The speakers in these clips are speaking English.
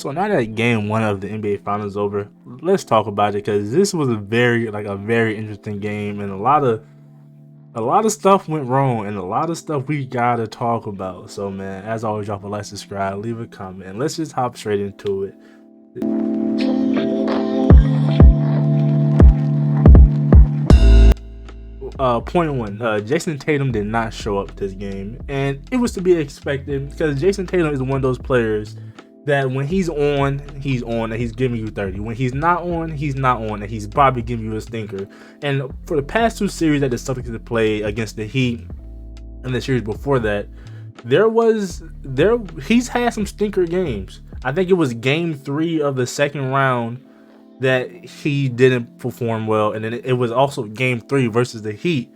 So now that game one of the NBA Finals over, let's talk about it because this was a very interesting game, and a lot of stuff went wrong, and a lot of stuff we gotta talk about. So man, as always, drop a like, subscribe, leave a comment, and let's just hop straight into it. Point one, Jason Tatum did not show up this game, and it was to be expected because Jason Tatum is one of those players that when he's on, and he's giving you 30. When he's not on, and he's probably giving you a stinker. And for the past two series that the Celtics have played against the Heat and the series before that, he's had some stinker games. I think it was game 3 of the second round that he didn't perform well, and then it was also game 3 versus the Heat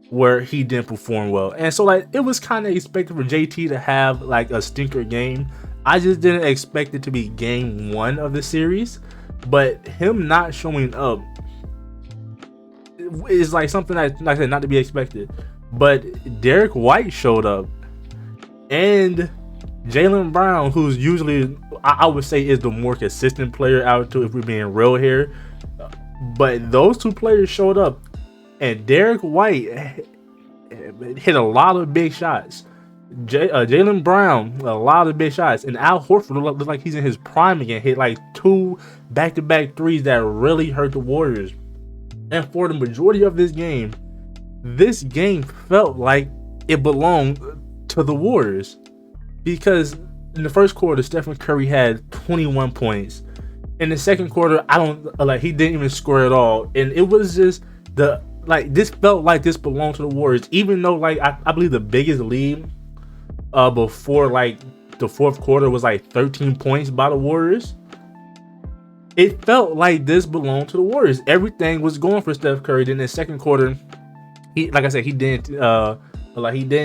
where he didn't perform well. And so like it was kind of expected for JT to have like a stinker game. I just didn't expect it to be game 1 of the series, but him not showing up is like something that, like I said, not to be expected. But Derek White showed up, and Jaylen Brown, who's usually, I would say, is the more consistent player out to, if we're being real here. But those two players showed up, and Derek White hit a lot of big shots. Jaylen Brown, a lot of big shots, and Al Horford looked like he's in his prime again. Hit like 2 back-to-back threes that really hurt the Warriors. And for the majority of this game felt like it belonged to the Warriors, because in the first quarter, Stephen Curry had 21 points. In the second quarter, he didn't even score at all, and it was just this felt like this belonged to the Warriors, even though I believe the biggest lead before like the fourth quarter was like 13 points by the Warriors. It felt like this belonged to the Warriors. Everything was going for Steph Curry. Then in the second quarter, he didn't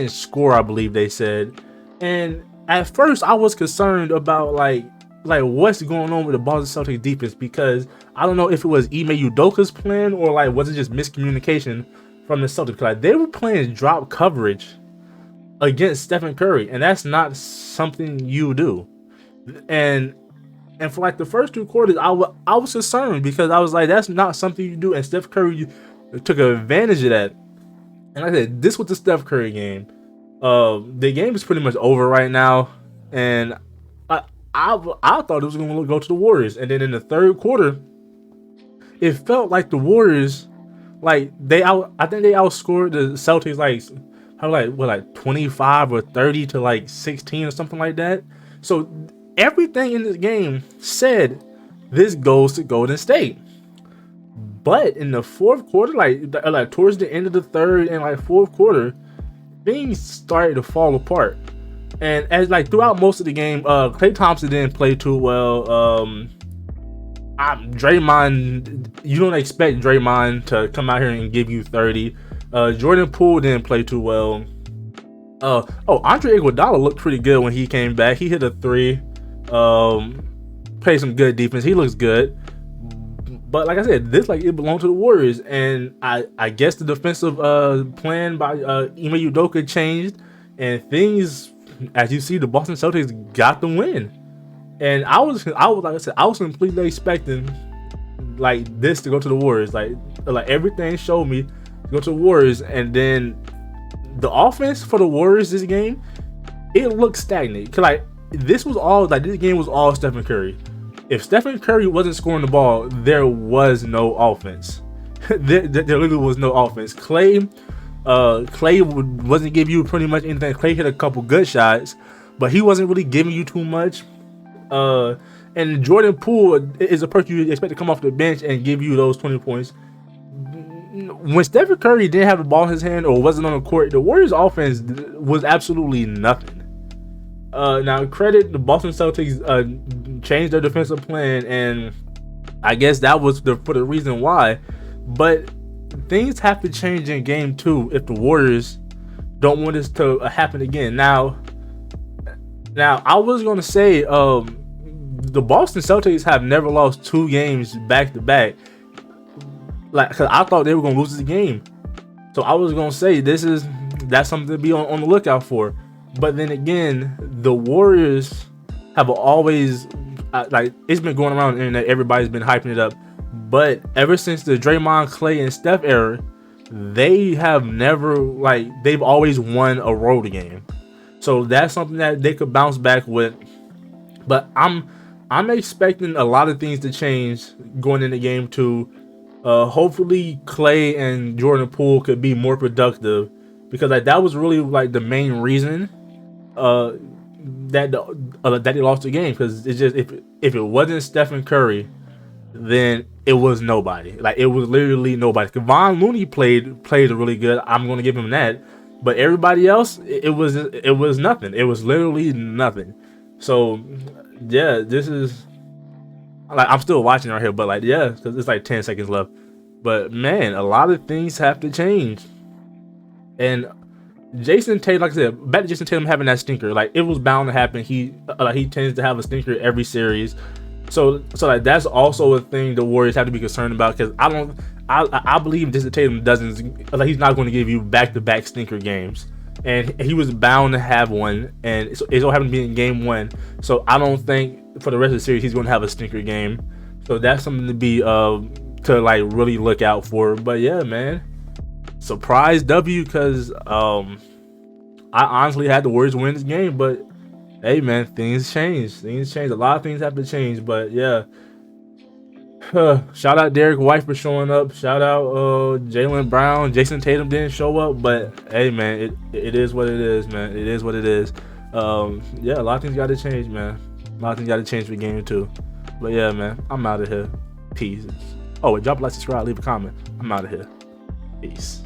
score, I believe they said. And at first I was concerned about like what's going on with the Boston Celtics defense, because I don't know if it was Ime Udoka's plan or like was it just miscommunication from the Celtics. Like they were playing drop coverage against Stephen Curry, and that's not something you do. And for like the first 2 quarters, I was concerned because I was like, that's not something you do. And Steph Curry took advantage of that. And like I said, this was the Steph Curry game. The game is pretty much over right now, and I thought it was going to go to the Warriors. And then in the third quarter, it felt like the Warriors, I think they outscored the Celtics like 25 or 30 to like 16 or something like that. So everything in this game said this goes to Golden State. But in the fourth quarter, like towards the end of the third and like fourth quarter, things started to fall apart. And as like throughout most of the game, Klay Thompson didn't play too well. Draymond, you don't expect Draymond to come out here and give you 30. Jordan Poole didn't play too well. Andre Iguodala looked pretty good when he came back. He hit a 3. Played some good defense. He looks good. But like I said, it belonged to the Warriors, and I guess the defensive plan by Ime Udoka changed, and things, as you see, the Boston Celtics got the win. And I was like I said, I was completely expecting like this to go to the Warriors. Like everything showed me to go to the Warriors, and then the offense for the Warriors this game, it looked stagnant. Cause this game was all Stephen Curry. If Stephen Curry wasn't scoring the ball, there was no offense. there literally was no offense. Klay wasn't giving you pretty much anything. Klay hit a couple good shots, but he wasn't really giving you too much. And Jordan Poole is a person you expect to come off the bench and give you those 20 points. When Stephen Curry didn't have the ball in his hand or wasn't on the court, the Warriors offense was absolutely nothing. Now credit the Boston Celtics changed their defensive plan, and I guess that was for the reason why. But things have to change in game 2 if the Warriors don't want this to happen again. Now I was gonna say the Boston Celtics have never lost 2 games back to back. Cause I thought they were gonna lose this game, so I was gonna say that's something to be on the lookout for. But then again, the Warriors have always like it's been going around the internet. Everybody's been hyping it up, but ever since the Draymond, Clay, and Steph era, they have never they've always won a road game. So that's something that they could bounce back with. But I'm expecting a lot of things to change going into game 2. Hopefully Clay and Jordan Poole could be more productive, because that was really the main reason that they lost the game. Because it's just if it wasn't Stephen Curry, then it was nobody. It was literally nobody. Kevon Looney played really good. I'm gonna give him that. But everybody else, it was nothing. It was literally nothing. So yeah, this is I'm still watching right here, but yeah, because it's 10 seconds left. But man, a lot of things have to change. And Jason Tatum, like I said, back to Jason Tatum having that stinker, it was bound to happen. He tends to have a stinker every series. So that's also a thing the Warriors have to be concerned about, because I believe Jason Tatum doesn't, he's not going to give you back-to-back stinker games, and he was bound to have one, and it's all happened to be in game 1. So I don't think for the rest of the series he's going to have a stinker game. So that's something to be to really look out for. But yeah, man, surprise W, because I honestly had the Warriors win this game, but hey man, things change. A lot of things have to change. But yeah, shout out Derek White for showing up. Shout out Jaylen Brown. Jason Tatum didn't show up, but hey man, it is what it is, man. It is what it is. Yeah, a lot of things got to change, man. A lot of things got to change for game 2. But yeah, man, I'm out of here. Peace. Oh, drop a like, subscribe, leave a comment. I'm out of here. Peace.